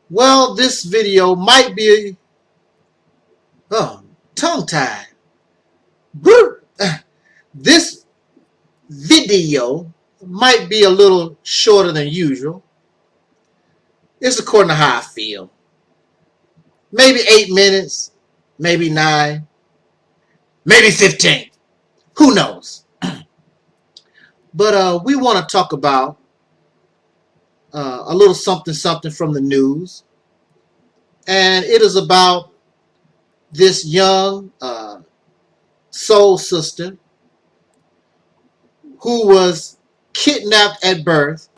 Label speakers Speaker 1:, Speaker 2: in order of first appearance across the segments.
Speaker 1: Well, this video might be tongue-tied. This video might be a little shorter than usual. It's according to how I feel. Maybe 8 minutes, maybe 9, maybe 15. Who knows? But we want to talk about a little something from the news. And it is about this young soul sister who was kidnapped at birth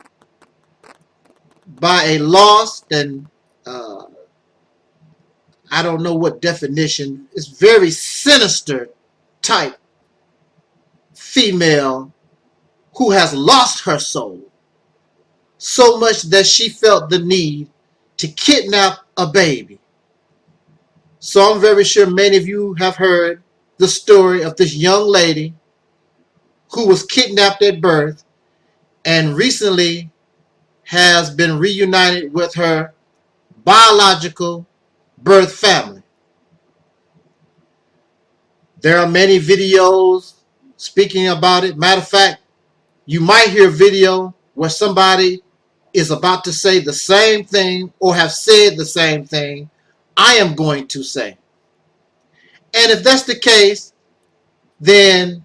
Speaker 1: by a lost and I don't know what definition. It's very sinister type female who has lost her soul so much that she felt the need to kidnap a baby. So I'm very sure many of you have heard the story of this young lady who was kidnapped at birth and recently has been reunited with her biological birth family. There are many videos speaking about it. Matter of fact, you might hear a video where somebody is about to say the same thing or have said the same thing I am going to say. And if that's the case, then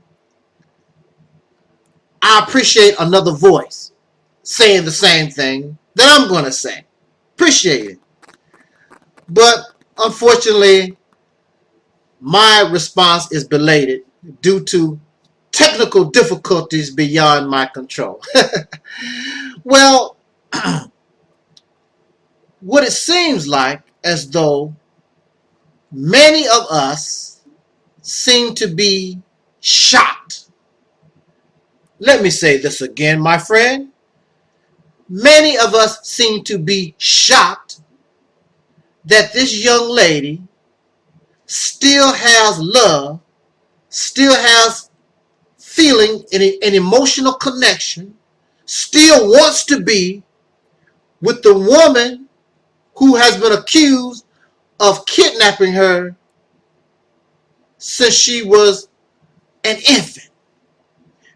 Speaker 1: I appreciate another voice saying the same thing that I'm going to say. Appreciate it. But unfortunately, my response is belated due to technical difficulties beyond my control. Well, what it seems like as though many of us seem to be shocked. Let me say this again, my friend. Many of us seem to be shocked that this young lady still has love, still has feeling an emotional connection, still wants to be with the woman who has been accused of kidnapping her since she was an infant.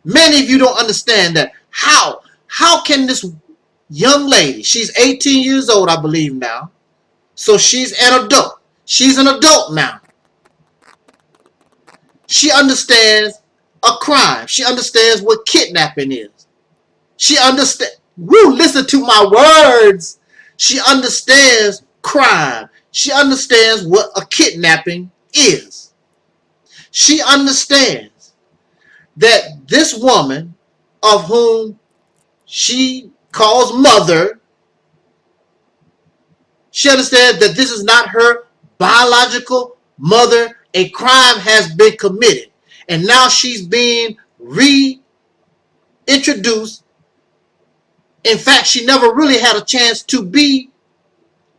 Speaker 1: Many of you don't understand that. How can this young lady, she's 18 years old, I believe now, so she's an adult. She's an adult now. She understands a crime. She understands what kidnapping is. She understands. Listen to my words. She understands crime. She understands what a kidnapping is. She understands that this woman of whom she calls mother, she understands that this is not her biological mother. A crime has been committed. And now she's being reintroduced. In fact, she never really had a chance to be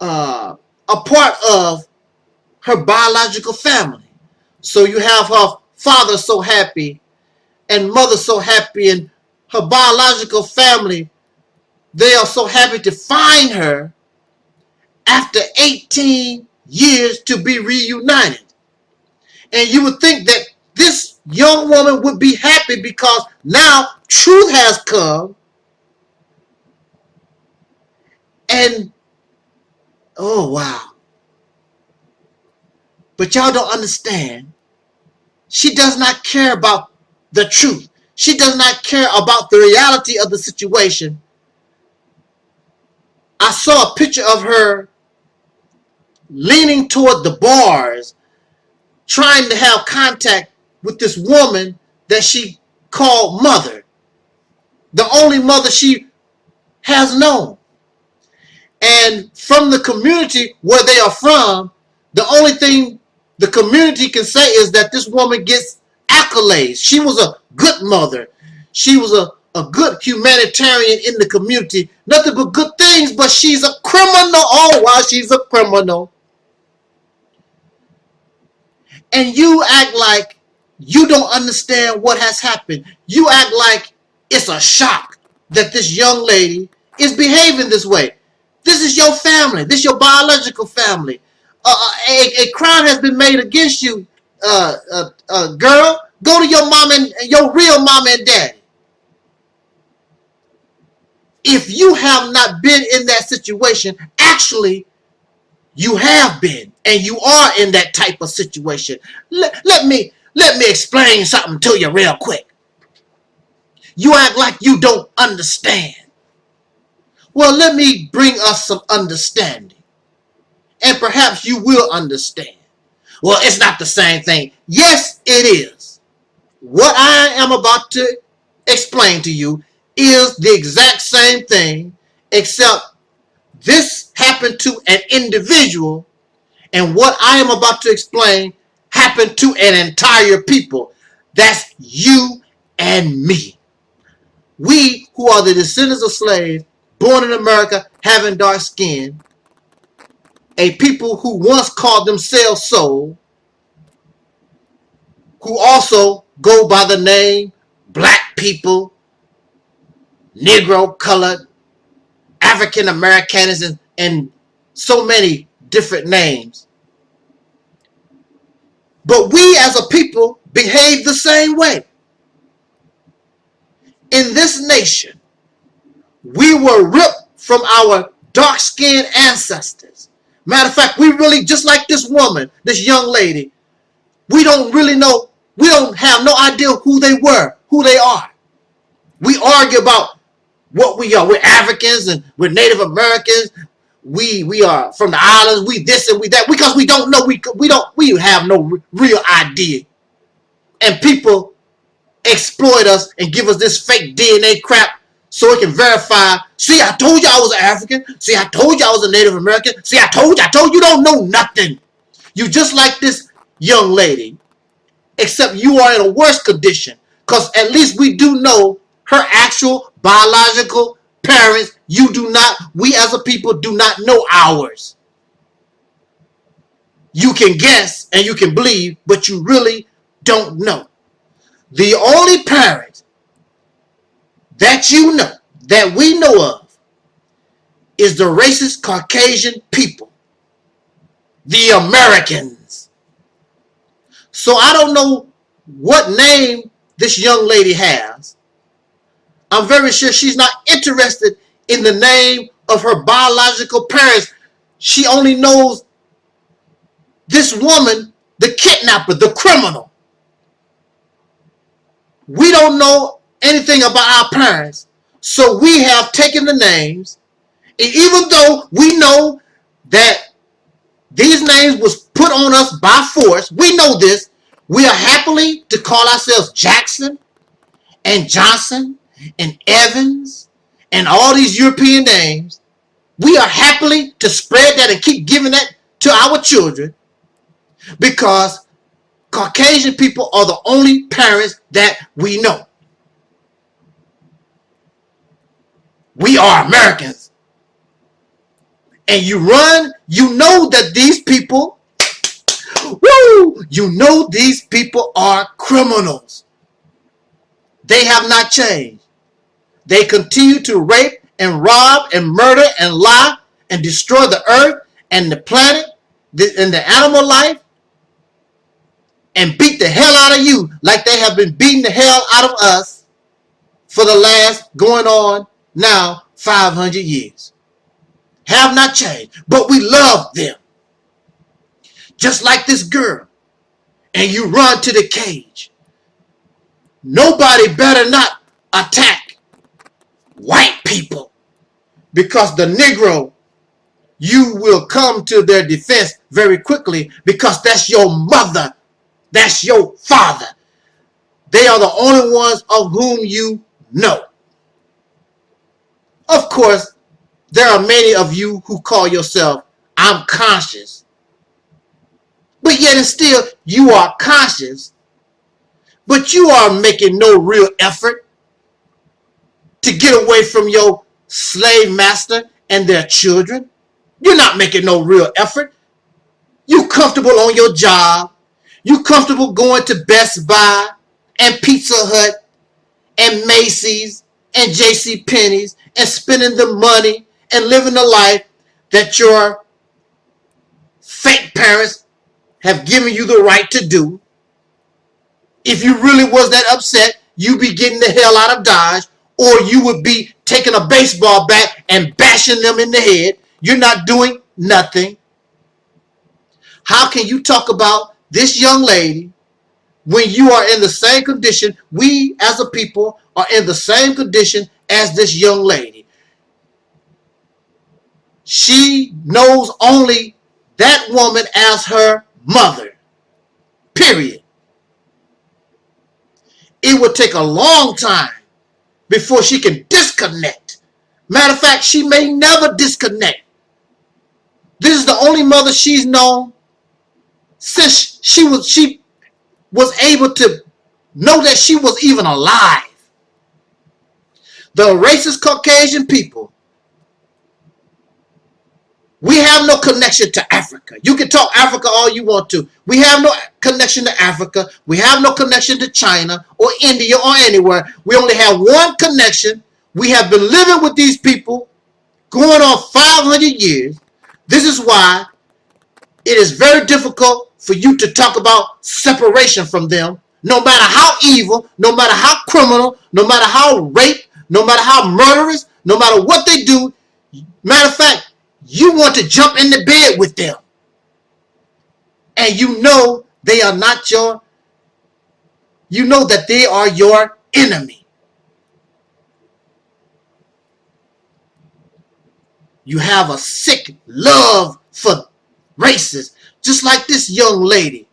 Speaker 1: a part of her biological family. So you have her father so happy and mother so happy, and her biological family, they are so happy to find her after 18 years to be reunited. And you would think that this young woman would be happy because now truth has come. And, oh wow. But y'all don't understand. She does not care about the truth. She does not care about the reality of the situation. I saw a picture of her leaning toward the bars, trying to have contact with this woman that she called mother. The only mother she has known. And from the community where they are from, the only thing the community can say is that this woman gets accolades. She was a good mother. She was a good humanitarian in the community. Nothing but good things, but she's a criminal. Oh, wow, she's a criminal. And you act like you don't understand what has happened. You act like it's a shock that this young lady is behaving this way. This is your family. This is your biological family. A crime has been made against you, girl. Go to your mom and your real mom and daddy. If you have not been in that situation, actually, you have been, and you are in that type of situation. Let me explain something to you real quick. You act like you don't understand. Well, let me bring us some understanding. And perhaps you will understand. Well, it's not the same thing. Yes, it is. What I am about to explain to you is the exact same thing, except this happened to an individual, and what I am about to explain happened to an entire people. That's you and me. We who are the descendants of slaves, born in America, having dark skin, a people who once called themselves so, who also go by the name black people, Negro, colored, African Americans, and so many different names. But we as a people behave the same way. In this nation, we were ripped from our dark-skinned ancestors. Matter of fact, we really, just like this woman, this young lady, we don't really know, we don't have no idea who they were, who they are. We argue about what we are. We're Africans and we're Native Americans. We are from the islands. We this and we that, because we don't know. We have no real idea. And people exploit us and give us this fake DNA crap so it can verify. See, I told you I was an African. See, I told you I was a Native American. See, I told you don't know nothing. You just like this young lady, except you are in a worse condition, because at least we do know her actual biological parents. You do not. We as a people do not know ours. You can guess and you can believe, but you really don't know. The only parent that you know, that we know of, is the racist Caucasian people, the Americans. So I don't know what name this young lady has. I'm very sure she's not interested in the name of her biological parents. She only knows this woman, the kidnapper, the criminal. We don't know anything about our parents, so we have taken the names, and even though we know that these names was put on us by force, we know this, we are happily to call ourselves Jackson and Johnson and Evans and all these European names. We are happily to spread that and keep giving that to our children, because Caucasian people are the only parents that we know. We are Americans. And you know that these people, you know these people are criminals. They have not changed. They continue to rape and rob and murder and lie and destroy the earth and the planet and the animal life, and beat the hell out of you like they have been beating the hell out of us for the last, going on now, 500 years. Have not changed, but we love them. Just like this girl. And you run to the cage. Nobody better not attack white people, because the Negro, you will come to their defense very quickly, because that's your mother. That's your father. They are the only ones of whom you know. Of course, there are many of you who call yourself, I'm conscious. But yet and still, you are conscious. But you are making no real effort to get away from your slave master and their children. You're not making no real effort. You comfortable on your job. You comfortable going to Best Buy and Pizza Hut and Macy's and JCPenney's and spending the money and living the life, that your fake parents have given you the right to do. If you really was that upset, you'd be getting the hell out of Dodge, or you would be taking a baseball bat and bashing them in the head. You're not doing nothing. How can you talk about this young lady when you are in the same condition? We as a people are in the same condition as this young lady. She knows only that woman as her mother. Period. It would take a long time before she can disconnect. Matter of fact, she may never disconnect. This is the only mother she's known since she was able to know that she was even alive. The racist Caucasian people, we have no connection to Africa. You can talk Africa all you want to. We have no connection to Africa. We have no connection to China or India or anywhere. We only have one connection. We have been living with these people going on 500 years. This is why it is very difficult for you to talk about separation from them. No matter how evil, no matter how criminal, no matter how rape, no matter how murderous, no matter what they do. Matter of fact, you want to jump in the bed with them. And you know they are not your, you know that they are your enemy. You have a sick love for races, just like this young lady.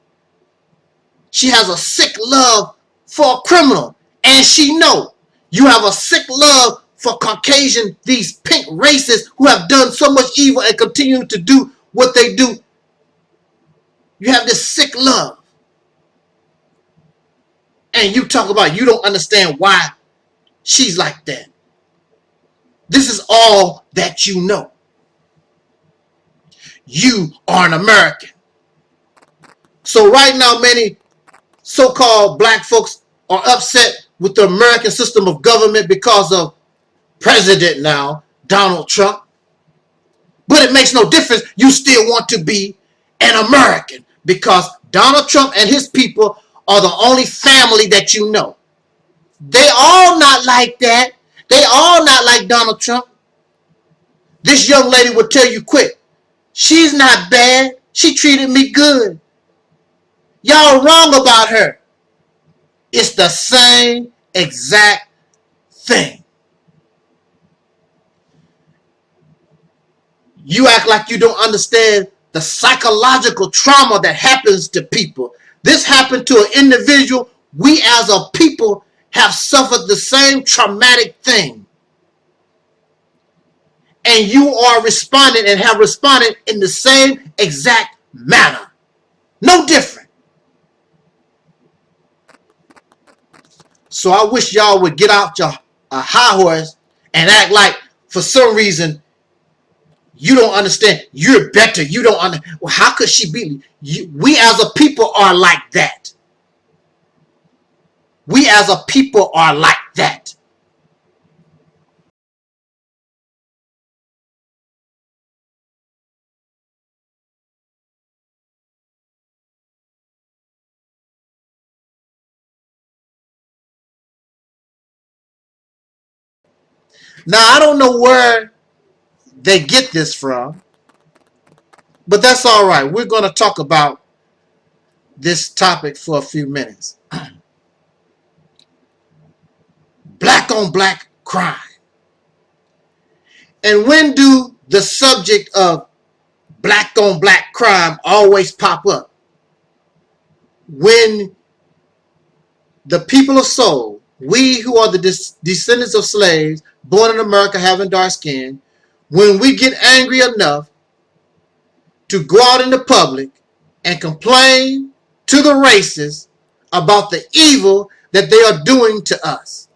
Speaker 1: She has a sick love for a criminal, and she know. You have a sick love for Caucasian, these pink racists who have done so much evil and continue to do what they do. You have this sick love. And you talk about you don't understand why she's like that. This is all that you know. You are an American. So right now, many so-called black folks are upset with the American system of government because of President now, Donald Trump. But it makes no difference. You still want to be an American because Donald Trump and his people are the only family that you know. They all not like that. They all not like Donald Trump. This young lady will tell you quick. She's not bad. She treated me good. Y'all wrong about her. It's the same exact thing. You act like you don't understand the psychological trauma that happens to people. This happened to an individual. We as a people have suffered the same traumatic thing. And you are responding and have responded in the same exact manner. No different. So I wish y'all would get out your high horse and act like for some reason you don't understand. You're better. You don't understand. Well, how could she be? We as a people are like that. We as a people are like that. Now, I don't know where they get this from, but that's all right. We're going to talk about this topic for a few minutes. Black on black crime. And when do the subject of black on black crime always pop up? When the people of soul, we who are the descendants of slaves, born in America having dark skin, when we get angry enough to go out in the public and complain to the racists about the evil that they are doing to us,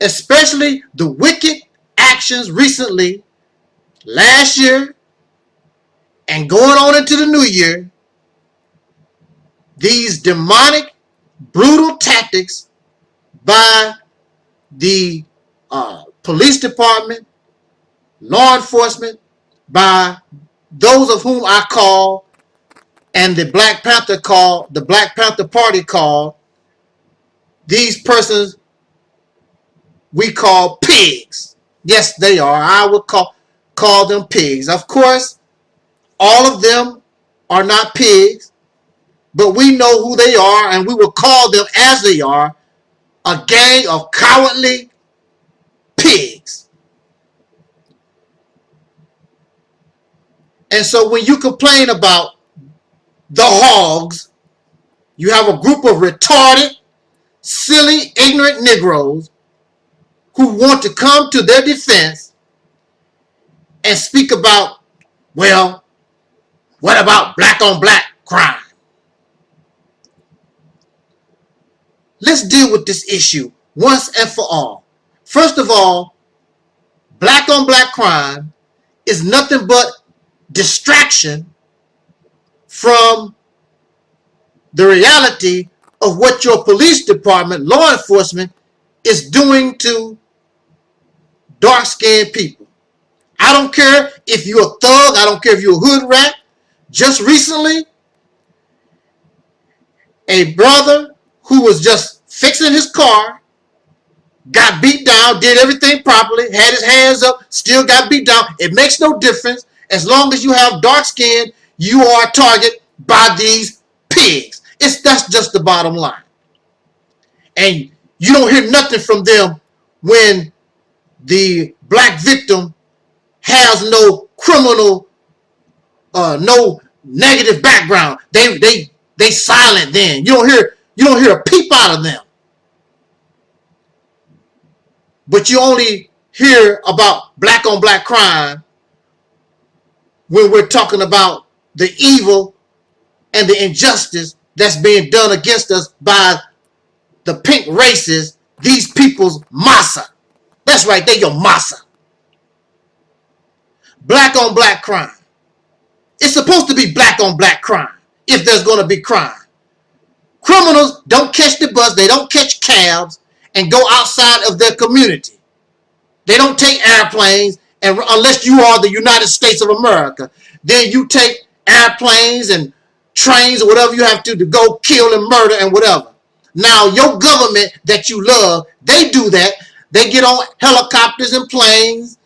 Speaker 1: especially the wicked actions recently, last year, and going on into the new year, these demonic, brutal tactics by the police department, law enforcement, by those of whom I call, and the Black Panther Party called, these persons we call pigs. Yes, they are. I would call them pigs. Of course, all of them are not pigs, but we know who they are, and we will call them as they are, a gang of cowardly pigs. And so when you complain about the hogs, you have a group of retarded, silly, ignorant Negroes who want to come to their defense and speak about, well, what about black on black crime? Let's deal with this issue once and for all. First of all, black on black crime is nothing but distraction from the reality of what your police department, law enforcement, is doing to dark-skinned people. I don't care if you're a thug. I don't care if you're a hood rat. Just recently, a brother who was just fixing his car got beat down, did everything properly, had his hands up, still got beat down. It makes no difference. As long as you have dark skin, you are a target by these pigs. That's just the bottom line. And you don't hear nothing from them when the black victim has no criminal, no negative background. They silent then. You don't hear a peep out of them. But you only hear about black on black crime when we're talking about the evil and the injustice that's being done against us by the pink races, these people's massa. That's right, they're your massa. Black on black crime. It's supposed to be black on black crime if there's going to be crime. Criminals don't catch the bus, they don't catch cabs and go outside of their community. They don't take airplanes, and unless you are the United States of America, then you take airplanes and trains or whatever you have to go kill and murder and whatever. Now, your government that you love, they do that. They get on helicopters and planes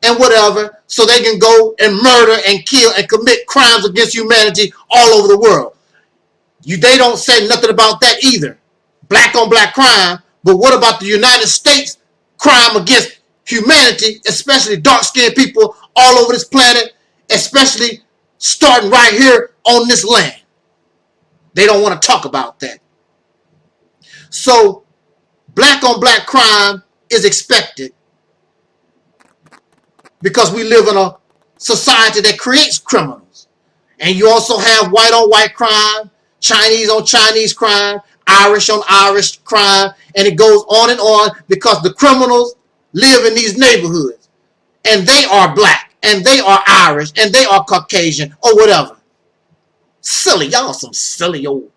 Speaker 1: and whatever so they can go and murder and kill and commit crimes against humanity all over the world. They don't say nothing about that either. Black on black crime. But what about the United States crime against humanity, especially dark-skinned people all over this planet, especially starting right here on this land? They don't want to talk about that. So black on black crime is expected because we live in a society that creates criminals. And you also have white on white crime, Chinese on Chinese crime, Irish on Irish crime, and it goes on because the criminals live in these neighborhoods and they are black and they are Irish and they are Caucasian or whatever. Silly, y'all some silly old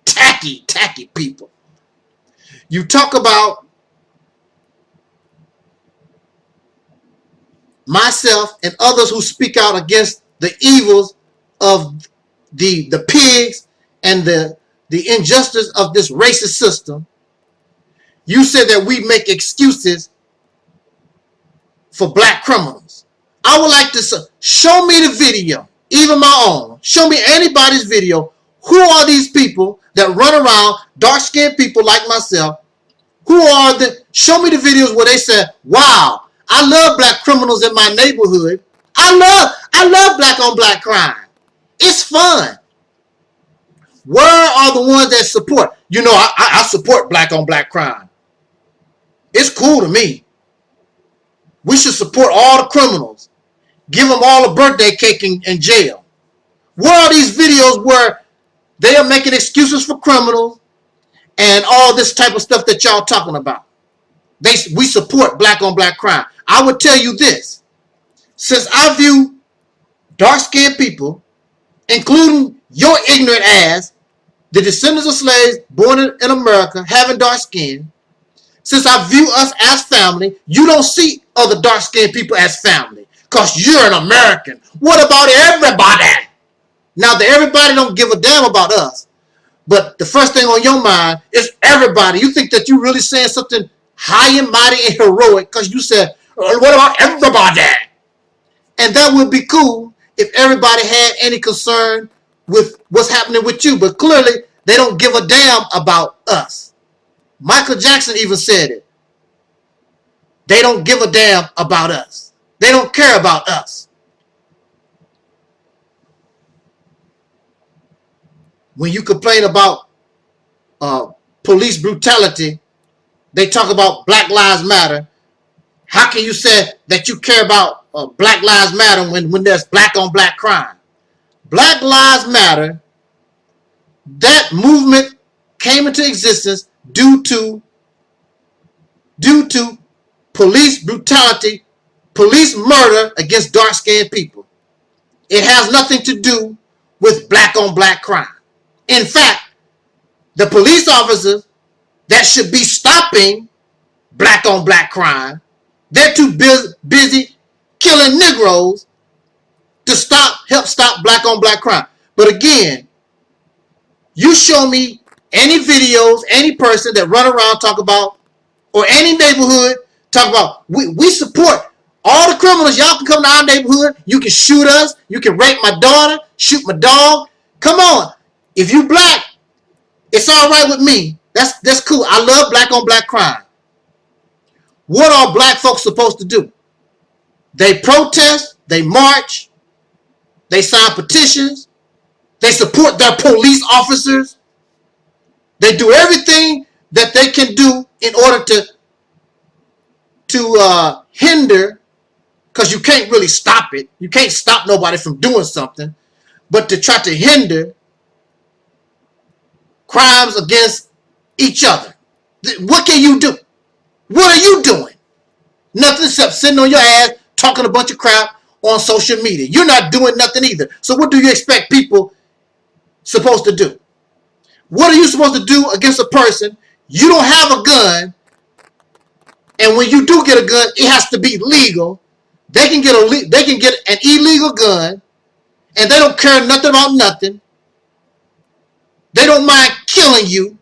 Speaker 1: tacky people. You talk about myself and others who speak out against the evils of the pigs and the injustice of this racist system. You said that we make excuses for black criminals. I would like to show me the video, even my own. Show me anybody's video. Who are these people that run around, dark-skinned people like myself? Show me the videos where they said, wow, I love black criminals in my neighborhood. I love black on black crime. It's fun. Where are the ones that support? You know, I support black on black crime. It's cool to me. We should support all the criminals. Give them all a birthday cake in jail. Where are these videos where they are making excuses for criminals and all this type of stuff that y'all talking about? We support black on black crime. I would tell you this. Since I view dark-skinned people, including your ignorant ass, the descendants of slaves born in America, having dark skin, since I view us as family, you don't see other dark-skinned people as family. because you're an American. What about everybody? Now, the everybody don't give a damn about us. But the first thing on your mind is everybody. You think that you're really saying something high and mighty and heroic because you said, what about everybody? And that would be cool if everybody had any concern with what's happening with you. But clearly, they don't give a damn about us. Michael Jackson even said it. They don't give a damn about us. They don't care about us. When you complain about police brutality, they talk about Black Lives Matter. How can you say that you care about Black Lives Matter when there's black on black crime? Black Lives Matter, that movement came into existence due to police brutality, police murder against dark-skinned people. It has nothing to do with black on black crime. In fact, the police officers that should be stopping black on black crime, they're too busy killing Negroes to help stop black on black crime. But again, you show me any videos, any person that run around talk about, or any neighborhood talk about, we support all the criminals. Y'all can come to our neighborhood. You can shoot us. You can rape my daughter, shoot my dog. Come on. If you black, it's all right with me. That's cool. I love black on black crime. What are black folks supposed to do? They protest, they march, they sign petitions, they support their police officers. They do everything that they can do in order to hinder, because you can't really stop it. You can't stop nobody from doing something, but to try to hinder crimes against each other. What can you do? What are you doing? Nothing except sitting on your ass talking a bunch of crap on social media. You're not doing nothing either. So what do you expect people supposed to do? What are you supposed to do against a person? You don't have a gun, and when you do get a gun, it has to be legal. They can get an illegal gun, and they don't care nothing about nothing. They don't mind killing you.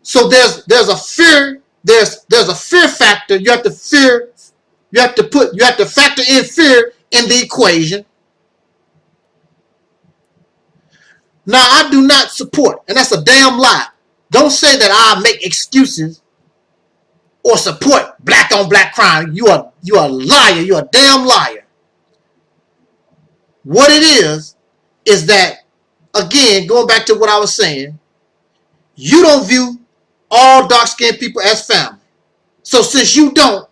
Speaker 1: So there's a fear factor. You have to factor in fear in the equation. Now, I do not support, and that's a damn lie. Don't say that I make excuses or support black on black crime. You are a liar. You're a damn liar. What it is that, again, going back to what I was saying, you don't view all dark-skinned people as family. So since you don't,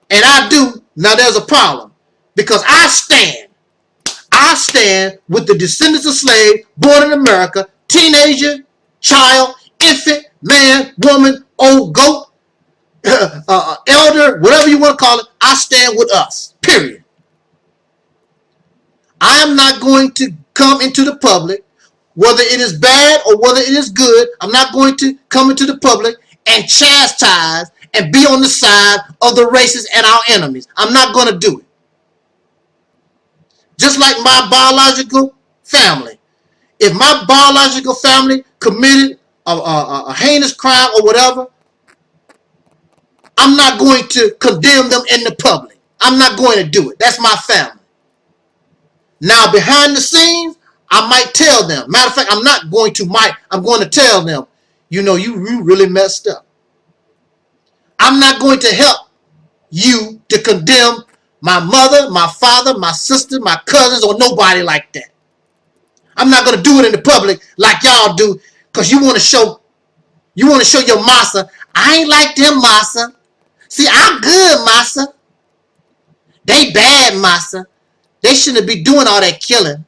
Speaker 1: and I do, now there's a problem. Because I stand with the descendants of slaves born in America, teenager, child, infant, man, woman, old goat, elder, whatever you want to call it. I stand with us, period. I am not going to come into the public, whether it is bad or whether it is good. I'm not going to come into the public and chastise and be on the side of the racists and our enemies. I'm not going to do it. Just like my biological family. If my biological family committed a heinous crime or whatever, I'm not going to condemn them in the public. I'm not going to do it. That's my family. Now, behind the scenes, I might tell them. Matter of fact, I'm going to tell them, you really messed up. I'm not going to help you to condemn my mother, my father, my sister, my cousins, or nobody like that. I'm not going to do it in the public like y'all do, because you want to show your massa. I ain't like them massa. See, I'm good massa. They bad massa. They shouldn't be doing all that killing.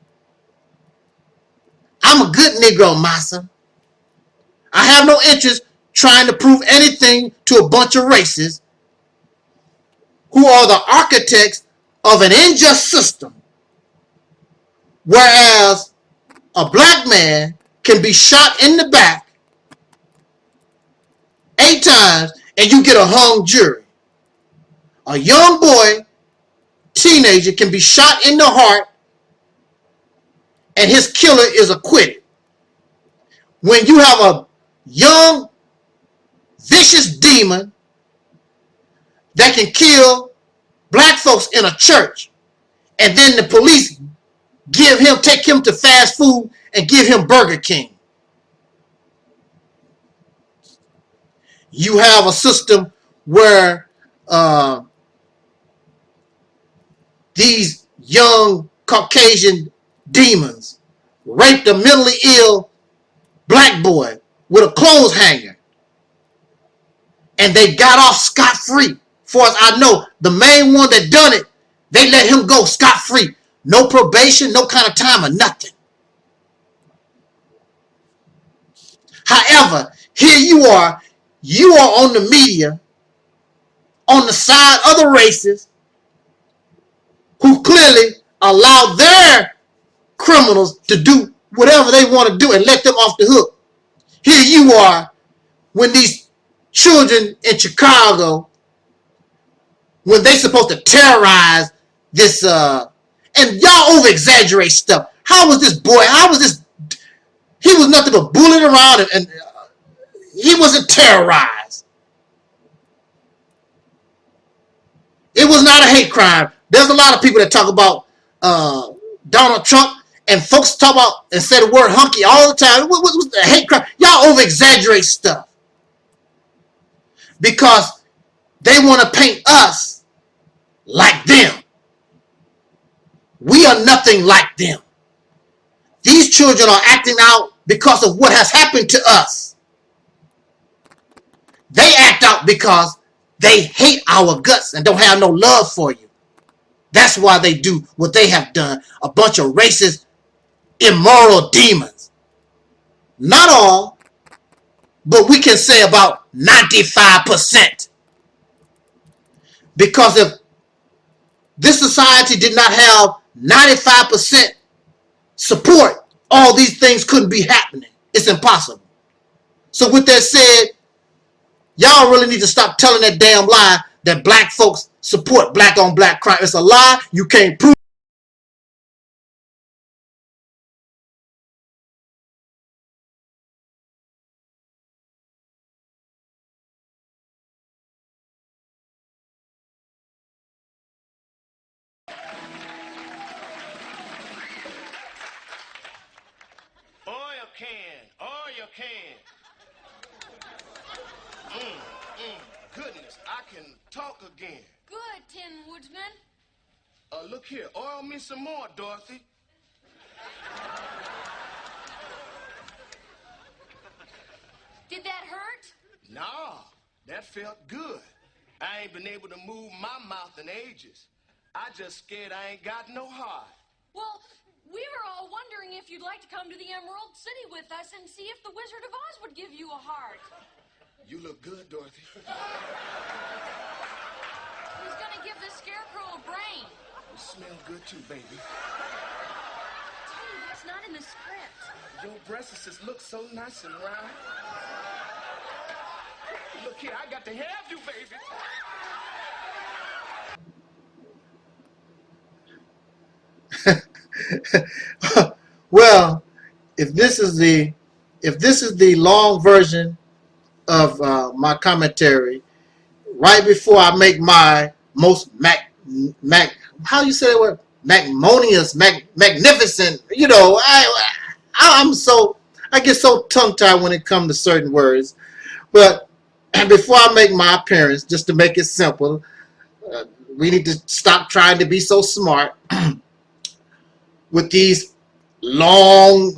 Speaker 1: I'm a good Negro massa. I have no interest trying to prove anything to a bunch of racists who are the architects of an unjust system, whereas a black man can be shot in the back 8 times and you get a hung jury. A young boy, teenager, can be shot in the heart and his killer is acquitted. When you have a young, vicious demon that can kill black folks in a church, and then the police take him to fast food and give him Burger King. You have a system where these young Caucasian demons raped a mentally ill black boy with a clothes hanger, and they got off scot-free. Far as I know, the main one that done it, they let him go scot-free. No probation, no kind of time or nothing. However, here you are on the media, on the side of the racists, who clearly allow their criminals to do whatever they want to do and let them off the hook. Here you are, when these children in Chicago, when they supposed to terrorize this, and y'all over exaggerate stuff. How was this boy? He was nothing but bullied around, and he wasn't terrorized. It was not a hate crime. There's a lot of people that talk about Donald Trump, and folks talk about and say the word hunky all the time. What was the hate crime? Y'all over exaggerate stuff because they want to paint us like them. We are nothing like them. These children are acting out because of what has happened to us. They act out because they hate our guts and don't have no love for you. That's why they do what they have done. A bunch of racist, immoral demons. Not all, but we can say about 95%. Because if this society did not have 95% support, all these things couldn't be happening. It's impossible. So with that said, y'all really need to stop telling that damn lie that black folks support black on black crime. It's a lie. You can't prove.
Speaker 2: Oil can. Goodness, I can talk again.
Speaker 3: Good, Tin Woodsman.
Speaker 2: Look here, oil me some more, Dorothy.
Speaker 3: Did that hurt?
Speaker 2: Nah, that felt good. I ain't been able to move my mouth in ages. I just scared I ain't got no heart.
Speaker 3: Well, we were all wondering if you'd like to come to the Emerald City with us and see if the Wizard of Oz would give you a heart.
Speaker 2: You look good, Dorothy.
Speaker 3: He's gonna give the Scarecrow a brain.
Speaker 2: You smell good too, baby.
Speaker 3: Tell you, that's not in the script.
Speaker 2: Your breasts just look so nice and round. Look here, I got to have you, baby.
Speaker 1: Well, if this is the long version of my commentary, right before I make my most how you say that word, magnificent, you know, I get so tongue tied when it comes to certain words, but before I make my appearance, just to make it simple, we need to stop trying to be so smart with these long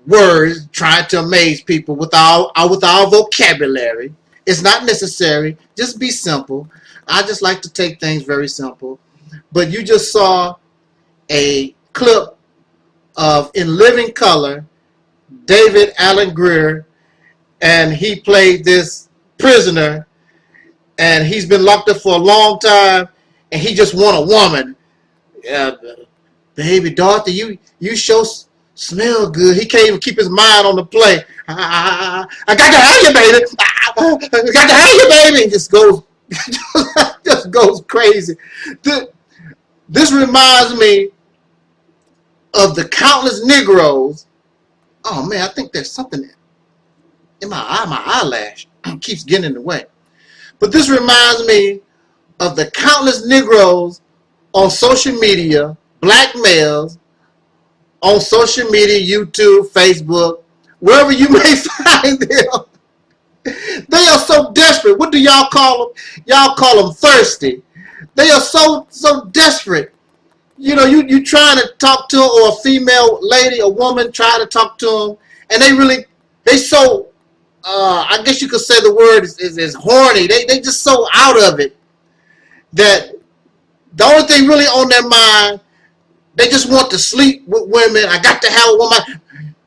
Speaker 1: words trying to amaze people with our vocabulary. It's not necessary. Just be simple. I just like to take things very simple. But you just saw a clip of, in living color, David Alan Grier, and he played this prisoner, and he's been locked up for a long time, and he just want a woman. Baby, Dorothy, you sure smell good. He can't even keep his mind on the play. I got to have you, baby. I got to have you, baby. He just goes Just goes crazy. This reminds me of the countless Negroes. Oh man, I think there's something in my eye. My eyelash keeps getting in the way. But this reminds me of the countless Negroes on social media, black males on social media, YouTube, Facebook, wherever you may find them. They are so desperate. What do y'all call them? Y'all call them thirsty. They are so desperate. You know, you trying to talk to them, or a female lady, a woman trying to talk to them, and they so, I guess you could say the word is horny. They just so out of it that the only thing really on their mind, they just want to sleep with women. I got to have a woman.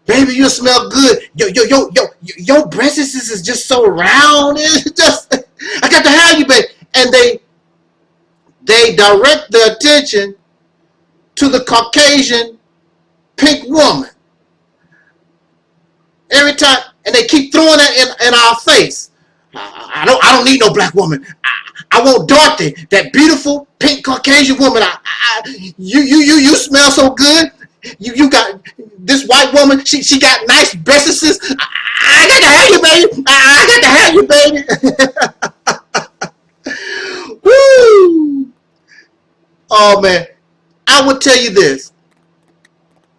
Speaker 1: Baby, you smell good. Your breasts is just so round. It's just, I got to have you, baby. And they direct their attention to the Caucasian pink woman every time, and they keep throwing that in our face. I don't need no black woman. I want Dorothy, that beautiful pink Caucasian woman. You smell so good. You got this white woman. She got nice breasts. I got to have you, baby. I got to have you, baby. Woo! Oh man, I would tell you this: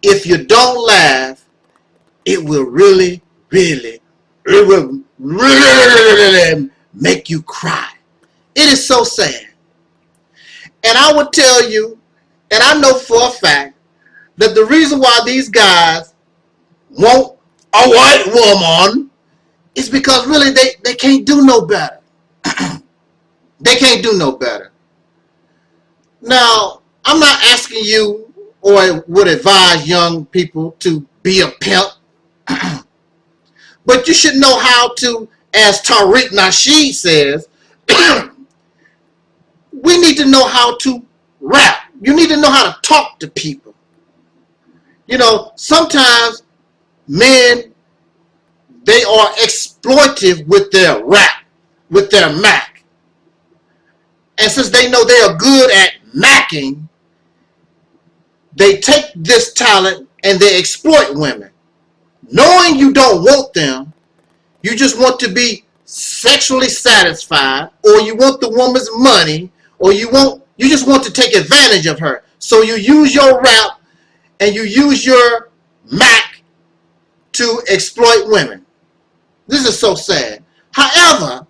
Speaker 1: if you don't laugh, it will really make you cry. It is so sad. And I would tell you, and I know for a fact, that the reason why these guys want a white woman is because really they can't do no better. They can't do no better. Now, I'm not asking you or would advise young people to be a pimp. But you should know how to, as Tariq Nasheed says, we need to know how to rap. You need to know how to talk to people. You know, sometimes men, they are exploitive with their rap, with their Mac. And since they know they are good at macking, they take this talent and they exploit women. Knowing you don't want them, you just want to be sexually satisfied, or you want the woman's money, or you just want to take advantage of her. So you use your rap and you use your Mac to exploit women. This is so sad. However,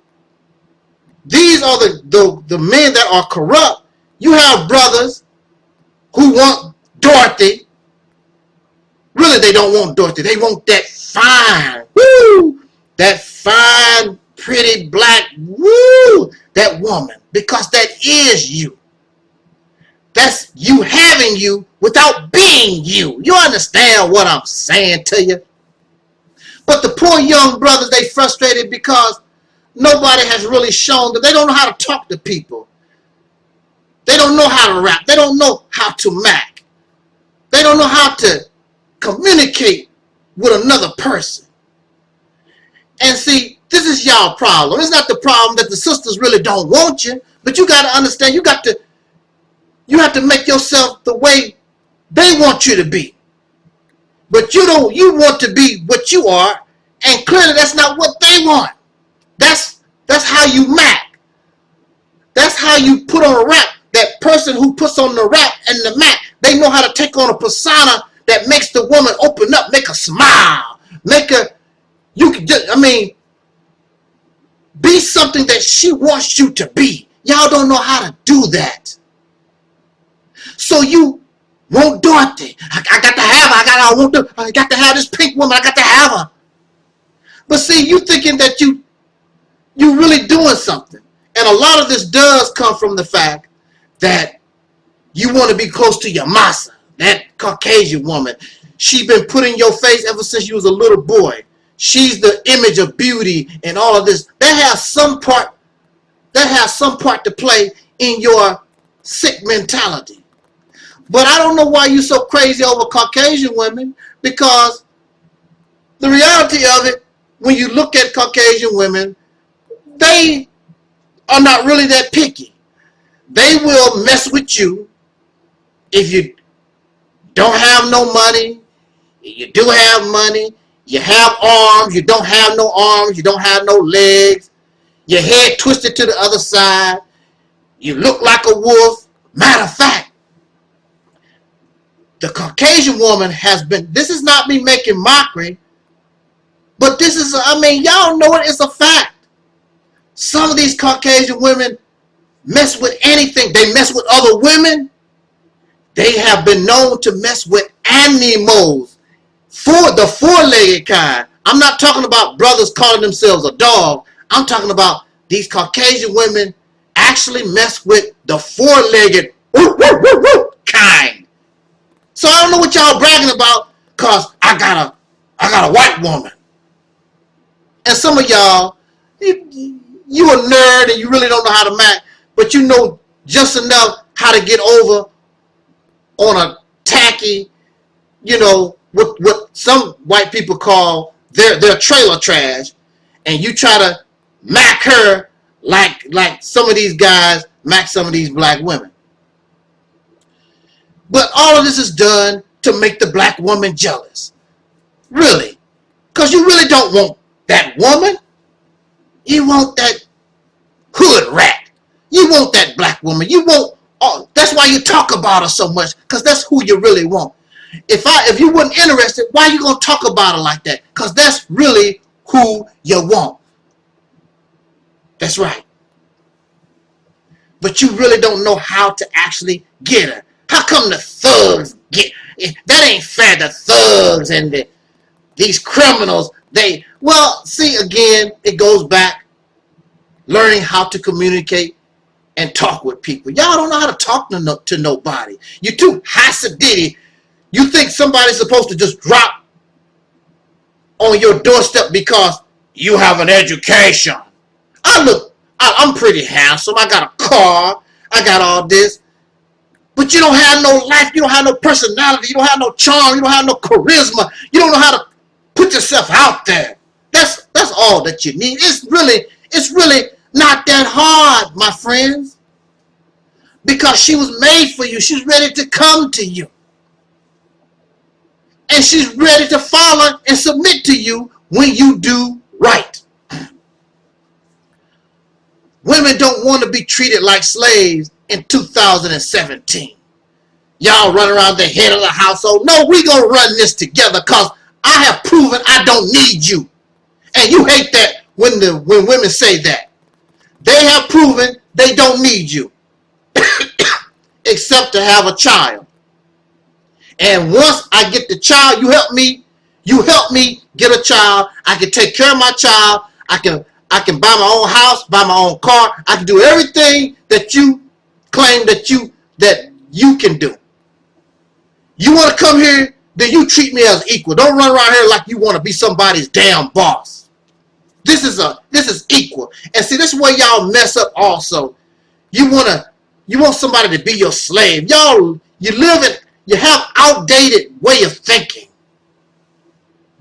Speaker 1: these are the men that are corrupt. You have brothers who want Dorothy. Really, they don't want Dorothy. They want that fine, woo, that fine, pretty black, woo, that woman. Because that is you. That's you having you without being you. You understand what I'm saying to you? But the poor young brothers, they frustrated because nobody has really shown that they don't know how to talk to people. They don't know how to rap. They don't know how to Mac. They don't know how to communicate with another person. And see, this is y'all problem. It's not the problem that the sisters really don't want you, but you got to understand, you have to make yourself the way they want you to be. But you want to be what you are, and clearly that's not what they want. That's how you Mac. That's how you put on a rap. That person who puts on the rap and the Mac, they know how to take on a persona that makes the woman open up, make her smile, make her, be something that she wants you to be. Y'all don't know how to do that. So you want Dorothy. I got to have her. I got to have this pink woman. I got to have her. But see, you thinking that you really doing something. And a lot of this does come from the fact that you want to be close to your massa, that Caucasian woman. She's been put in your face ever since you was a little boy. She's the image of beauty and all of this. That has some part to play in your sick mentality. But I don't know why you're so crazy over Caucasian women, because the reality of it, when you look at Caucasian women, they are not really that picky. They will mess with you if you don't have no money, you do have money, you have arms, you don't have no arms, you don't have no legs, your head twisted to the other side, you look like a wolf. Matter of fact, the Caucasian woman has been, this is not me making mockery, but this is, I mean, y'all know it, it's a fact. Some of these Caucasian women mess with anything. They mess with other women. They have been known to mess with animals, for the four-legged kind. I'm not talking about brothers calling themselves a dog. I'm talking about these Caucasian women actually mess with the four-legged kind. So I don't know what y'all bragging about, cause I got a white woman. And some of y'all, you a nerd and you really don't know how to match, but you know just enough how to get over on a tacky, you know, what some white people call their trailer trash, and you try to mac her like some of these guys mac some of these black women. But all of this is done to make the black woman jealous. Really. Because you really don't want that woman. You want that hood rat. You want that black woman. You want, that's why you talk about her so much, because that's who you really want. If you weren't interested, why are you going to talk about her like that? Because that's really who you want. That's right. But you really don't know how to actually get her. How come the thugs get, that ain't fair, the thugs and these criminals, well, see, again, it goes back learning how to communicate and talk with people. Y'all don't know how to talk to nobody. You're too hasidic. You think somebody's supposed to just drop on your doorstep because you have an education. I'm pretty handsome. I got a car. I got all this. But you don't have no life. You don't have no personality. You don't have no charm. You don't have no charisma. You don't know how to put yourself out there. That's all that you need. It's really not that hard, my friends. Because she was made for you. She's ready to come to you. And she's ready to follow and submit to you when you do right. Women don't want to be treated like slaves in 2017. Y'all run around the head of the household. No, we gonna run this together because I have proven I don't need you. And you hate that when women say that. They have proven they don't need you. Except to have a child. And once I get the child, you help me get a child. I can take care of my child. I can buy my own house, buy my own car. I can do everything that you claim that you can do. You want to come here, then you treat me as equal. Don't run around here like you want to be somebody's damn boss. This is equal. And see, this is where y'all mess up also. You want somebody to be your slave. Y'all, you have outdated way of thinking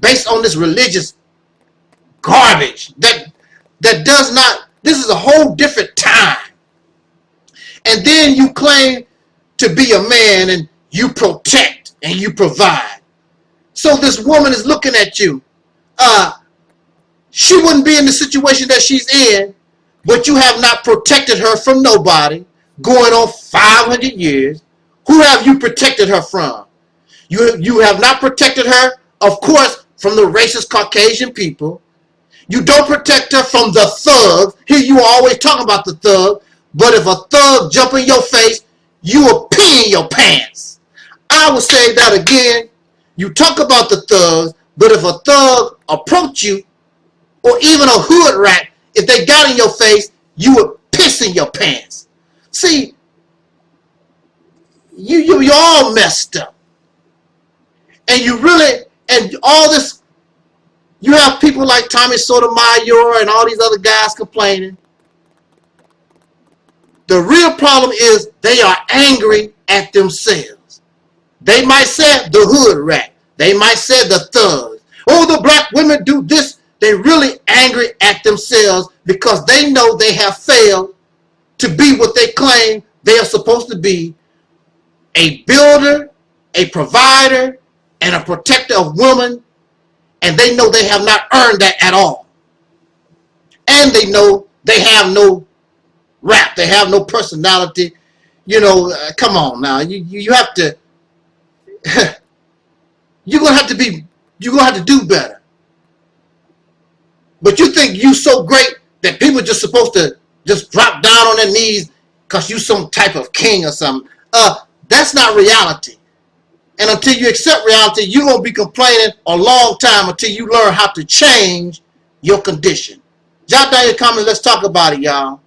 Speaker 1: based on this religious garbage that does not, this is a whole different time. And then you claim to be a man and you protect and you provide. So this woman is looking at you. She wouldn't be in the situation that she's in, but you have not protected her from nobody, going on 500 years. Who have you protected her from? You have not protected her, of course, from the racist Caucasian people. You don't protect her from the thugs. Here you always talking about the thug, but if a thug jump in your face, you will pee in your pants. I will say that again. You talk about the thugs, but if a thug approach you, or even a hood rat, if they got in your face, you would piss in your pants. See, you're all messed up. And you really, and all this, you have people like Tommy Sotomayor and all these other guys complaining. The real problem is they are angry at themselves. They might say the hood rat. They might say the thugs. Oh, the black women do this. They're really angry at themselves because they know they have failed to be what they claim they are supposed to be, a builder, a provider, and a protector of women, and they know they have not earned that at all. And they know they have no rap, they have no personality. Come on now, you have to, you're gonna have to do better. But you think you so great that people just supposed to just drop down on their knees because you some type of king or something. That's not reality. And until you accept reality, you're going to be complaining a long time until you learn how to change your condition. Jot down your comments. Let's talk about it, y'all.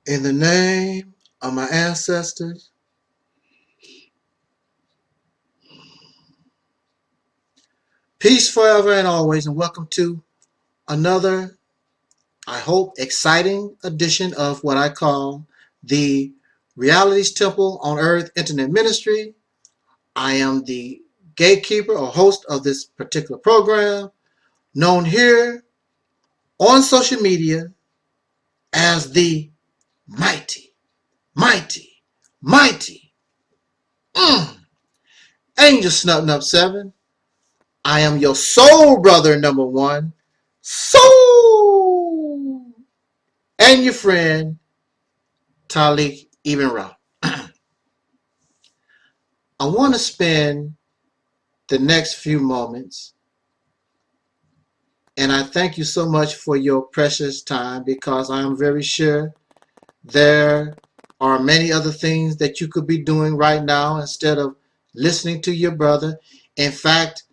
Speaker 1: In the name of my ancestors, peace forever and always, and welcome to another, I hope, exciting edition of what I call the Reality's Temple on Earth Internet Ministry. I am the gatekeeper or host of this particular program, known here on social media as the mighty, mighty, mighty Angel Snutting Up 7. I am your soul brother number one, soul, and your friend, Taalik Ibn'rad. I want to spend the next few moments, and I thank you so much for your precious time, because I am very sure there are many other things that you could be doing right now instead of listening to your brother. In fact,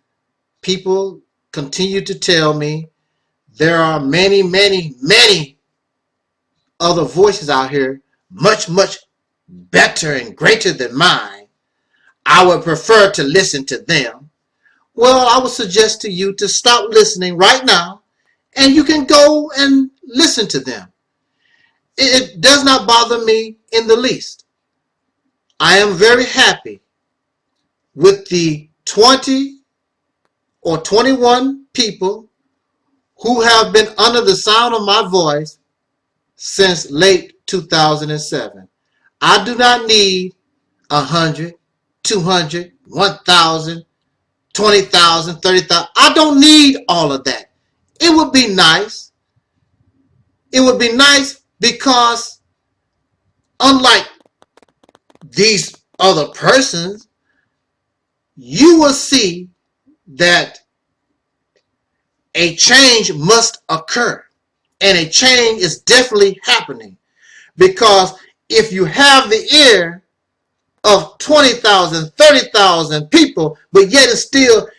Speaker 1: people continue to tell me there are many, many, many other voices out here, much, much better and greater than mine. I would prefer to listen to them. Well, I would suggest to you to stop listening right now, and you can go and listen to them. It does not bother me in the least. I am very happy with the 20 or 21 people who have been under the sound of my voice since late 2007. I do not need 100, 200, 1,000, 20,000, 30,000. I don't need all of that. It would be nice. It would be nice because unlike these other persons, you will see that a change must occur. And a change is definitely happening. Because if you have the ear of 20,000, 30,000 people, but yet it's still,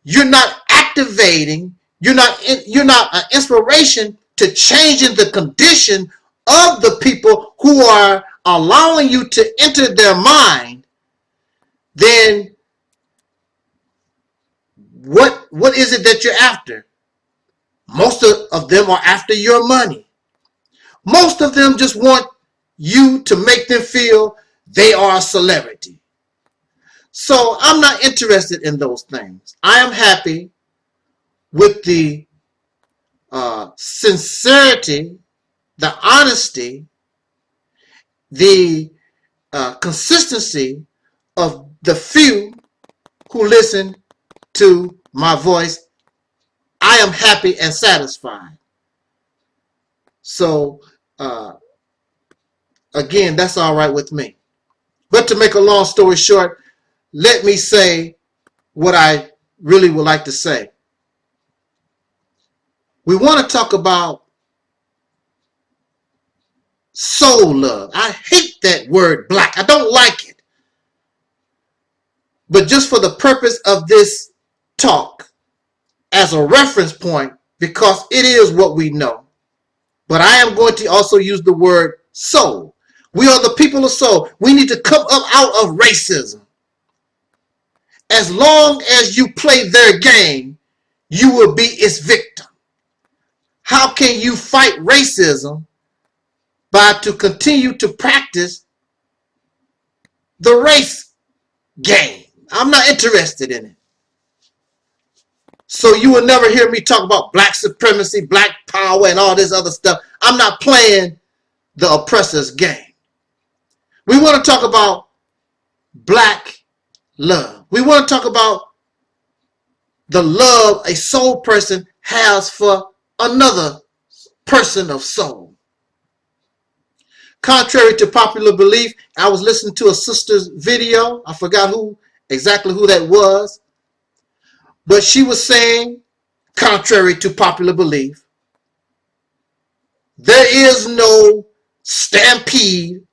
Speaker 1: you're not activating, you're not an inspiration to changing the condition of the people who are allowing you to enter their mind, then what is it that you're after? Most of them are after your money. Most of them just want you to make them feel they are a celebrity. So I'm not interested in those things. I am happy with the sincerity, the honesty, the consistency of the few who listen to my voice. I am happy and satisfied. So, again, that's all right with me. But to make a long story short, let me say what I really would like to say. We want to talk about soul love. I hate that word black. I don't like it. But just for the purpose of this talk, as a reference point, because it is what we know. But I am going to also use the word soul. We are the people of soul. We need to come up out of racism. As long as you play their game, you will be its victim. How can you fight racism by to continue to practice the race game? I'm not interested in it. So you will never hear me talk about black supremacy, black power, and all this other stuff. I'm not playing the oppressor's game. We want to talk about black love. We want to talk about the love a soul person has for another person of soul. Contrary to popular belief, I was listening to a sister's video. I forgot exactly who that was. But she was saying, contrary to popular belief, there is no stampede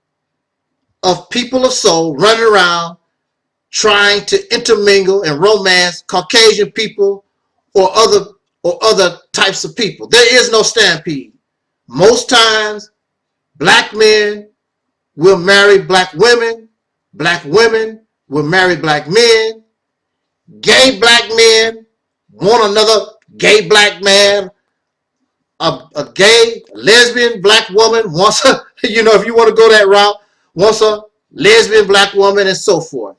Speaker 1: of people of soul running around trying to intermingle and romance Caucasian people or other types of people. There is no stampede. Most times, black men will marry black women will marry black men, gay black men want another gay black man, a gay lesbian black woman wants a, if you want to go that route, wants a lesbian black woman, and so forth.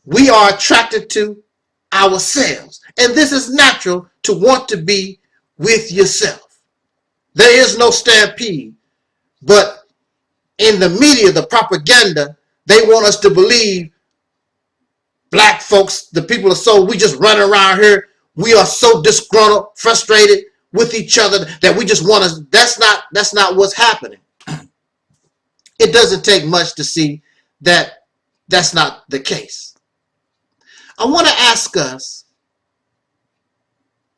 Speaker 1: We are attracted to ourselves, and this is natural to want to be with yourself. There is no stampede, but in the media, the propaganda, they want us to believe black folks, the people of soul, we just run around here. We are so disgruntled, frustrated with each other that we just want to. That's not what's happening. It doesn't take much to see that that's not the case. I want to ask us,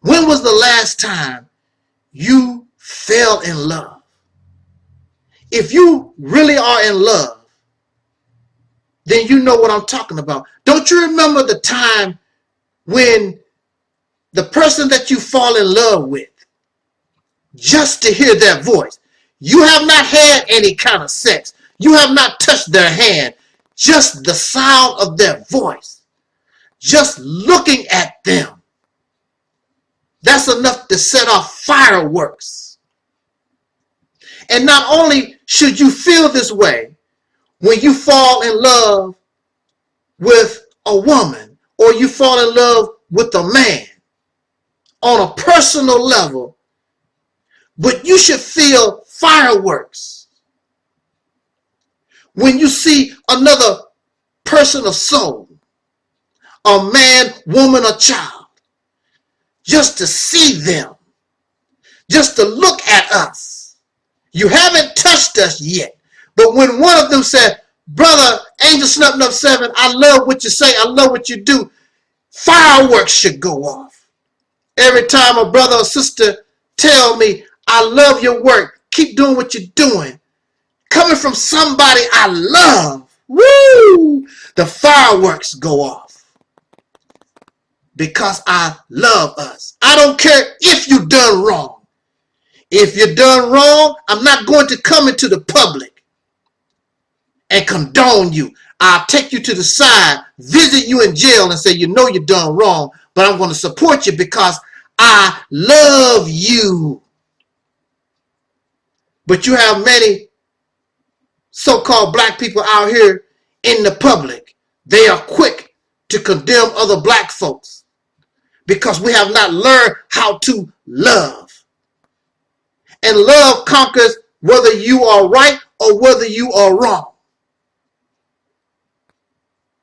Speaker 1: when was the last time you fell in love? If you really are in love, then you know what I'm talking about. Don't you remember the time when the person that you fall in love with, just to hear their voice, you have not had any kind of sex, you have not touched their hand, just the sound of their voice, just looking at them, that's enough to set off fireworks. And not only should you feel this way when you fall in love with a woman or you fall in love with a man on a personal level, but you should feel fireworks when you see another person of soul, a man, woman, or child, just to see them, just to look at us. You haven't touched us yet, but when one of them said, "Brother Angel Snuffing Up 7, I love what you say, I love what you do," fireworks should go off. Every time a brother or sister tell me, "I love your work, keep doing what you're doing," coming from somebody I love, woo, the fireworks go off. Because I love us. I don't care if you done wrong. If you're done wrong, I'm not going to come into the public and condone you. I'll take you to the side, visit you in jail and say, you know you're done wrong, but I'm going to support you because I love you. But you have many so-called black people out here in the public. They are quick to condemn other black folks because we have not learned how to love. And love conquers whether you are right or whether you are wrong.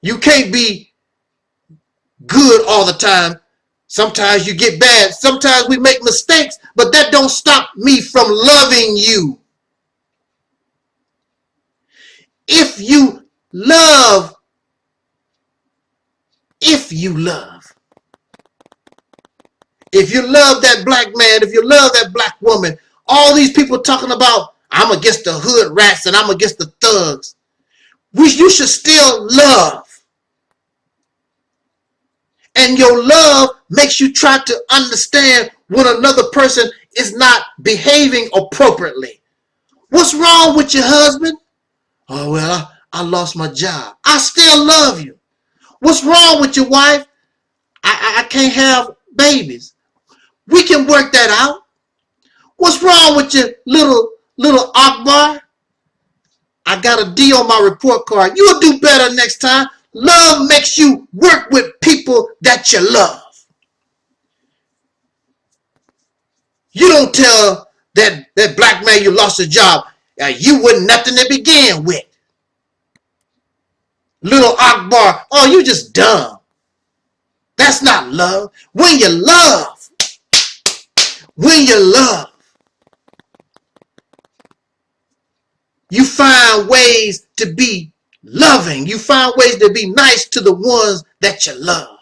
Speaker 1: You can't be good all the time. Sometimes you get bad. Sometimes we make mistakes, but that don't stop me from loving you. If you love, if you love that black man, if you love that black woman, all these people talking about, I'm against the hood rats and I'm against the thugs. You should still love. And your love makes you try to understand when another person is not behaving appropriately. What's wrong with your husband? Oh, well, I lost my job. I still love you. What's wrong with your wife? I can't have babies. We can work that out. What's wrong with your little Akbar? I got a D on my report card. You'll do better next time. Love makes you work with people that you love. You don't tell that black man you lost a job. You wasn't nothing to begin with. Little Akbar, oh, you just dumb. That's not love. When you love, you find ways to be loving. You find ways to be nice to the ones that you love.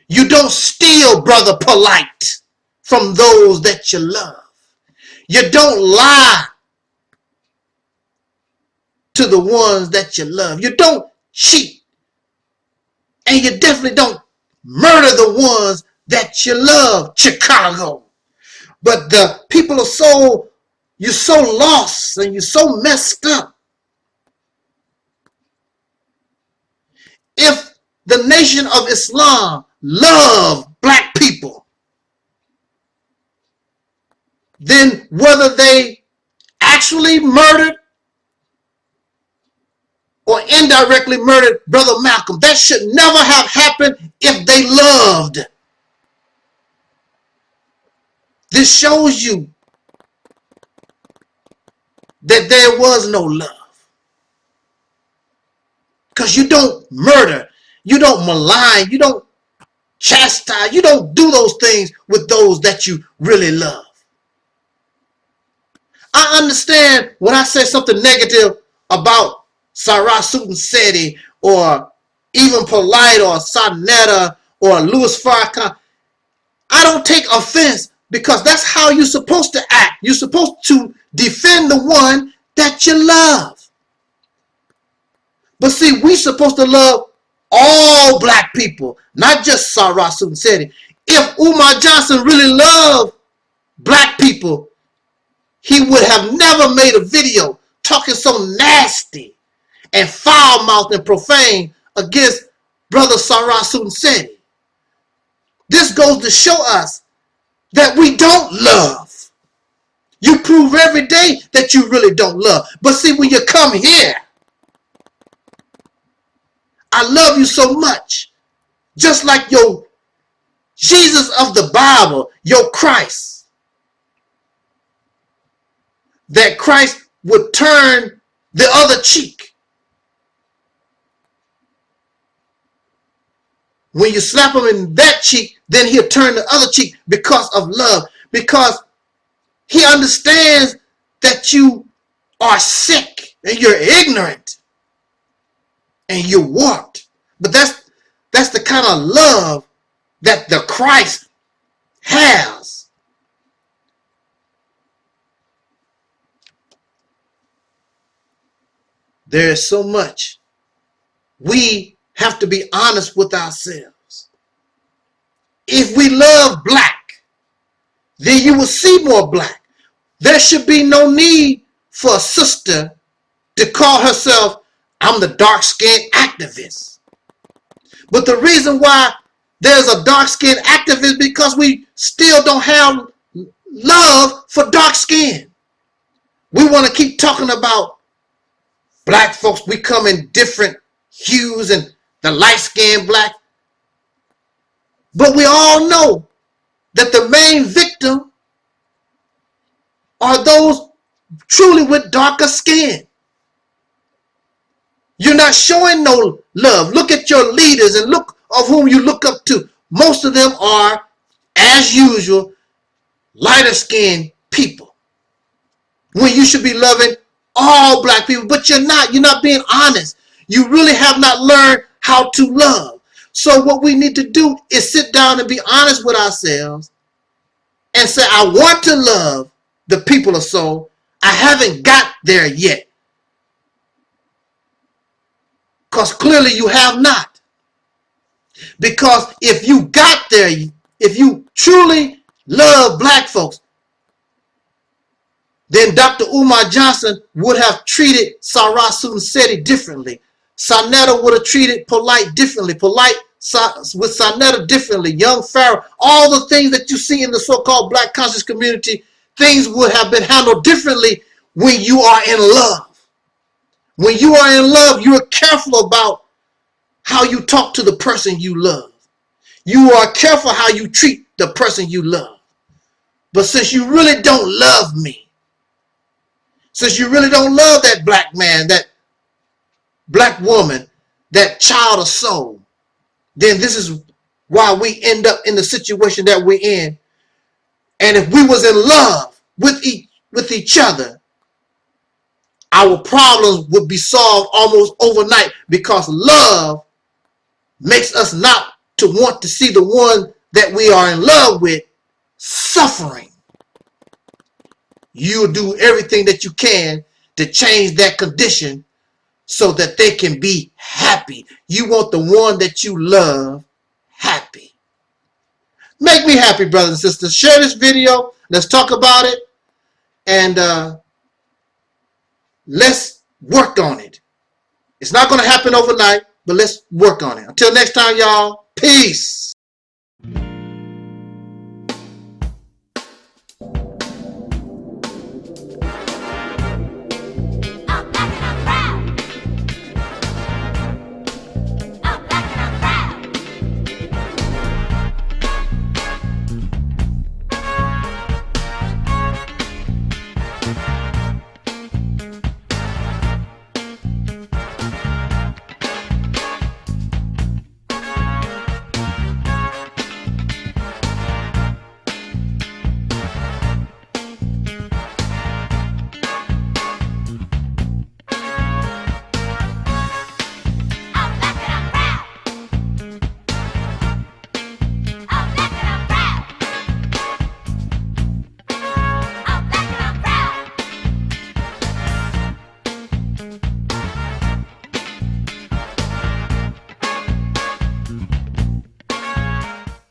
Speaker 1: You don't steal, brother polite, from those that you love. You don't lie to the ones that you love. You don't cheat. And you definitely don't murder the ones that you love, Chicago. But the people are so, you're so lost and you're so messed up. If the Nation of Islam love black people, then whether they actually murdered or indirectly murdered Brother Malcolm, that should never have happened if they loved. This shows you that there was no love. Because you don't murder, you don't malign, you don't chastise, you don't do those things with those that you really love. I understand when I say something negative about Sarah Susan Seti or even Polite or Sonetta or Louis Farrakhan. I don't take offense because that's how you're supposed to act. You're supposed to defend the one that you love. But see, we're supposed to love all black people, not just Sarah Susan Seti. If Umar Johnson really loved black people, he would have never made a video talking so nasty and foul-mouthed and profane against Brother Sarah Susan Seti. This goes to show us that we don't love. You prove every day that you really don't love. But see, when you come here, I love you so much. Just like your Jesus of the Bible, your Christ. That Christ would turn the other cheek. When you slap him in that cheek, then he'll turn the other cheek because of love. Because he understands that you are sick and you're ignorant and you're warped. But that's the kind of love that the Christ has. There is so much. We have to be honest with ourselves. If we love black, then you will see more black. There should be no need for a sister to call herself, I'm the dark-skinned activist. But the reason why there's a dark-skinned activist because we still don't have love for dark skin. We want to keep talking about black folks. We come in different hues and the light-skinned black. But we all know that the main victim are those truly with darker skin. You're not showing no love. Look at your leaders and look of whom you look up to. Most of them are, as usual, lighter skinned people. When you should be loving all black people, but you're not. You're not being honest. You really have not learned how to love. So what we need to do is sit down and be honest with ourselves and say, I want to love the people of soul. I haven't got there yet. Because clearly you have not. Because if you got there, if you truly love black folks, then Dr. Umar Johnson would have treated Sarah Susan Seti differently. Sonetta would have treated Polite differently. Polite with Sonetta differently. Young Pharaoh, all the things that you see in the so-called black conscious community, things would have been handled differently when you are in love. When you are in love, you are careful about how you talk to the person you love. You are careful how you treat the person you love. But since you really don't love me, since you really don't love that black man, that black woman, that child of soul, then this is why we end up in the situation that we're in. And if we was in love with each other, our problems would be solved almost overnight, because love makes us not to want to see the one that we are in love with suffering. You'll do everything that you can to change that condition so that they can be happy. You want the one that you love happy. Make me happy, brothers and sisters. Share this video. Let's talk about it. And let's work on it. It's not going to happen overnight, but let's work on it. Until next time, y'all. Peace.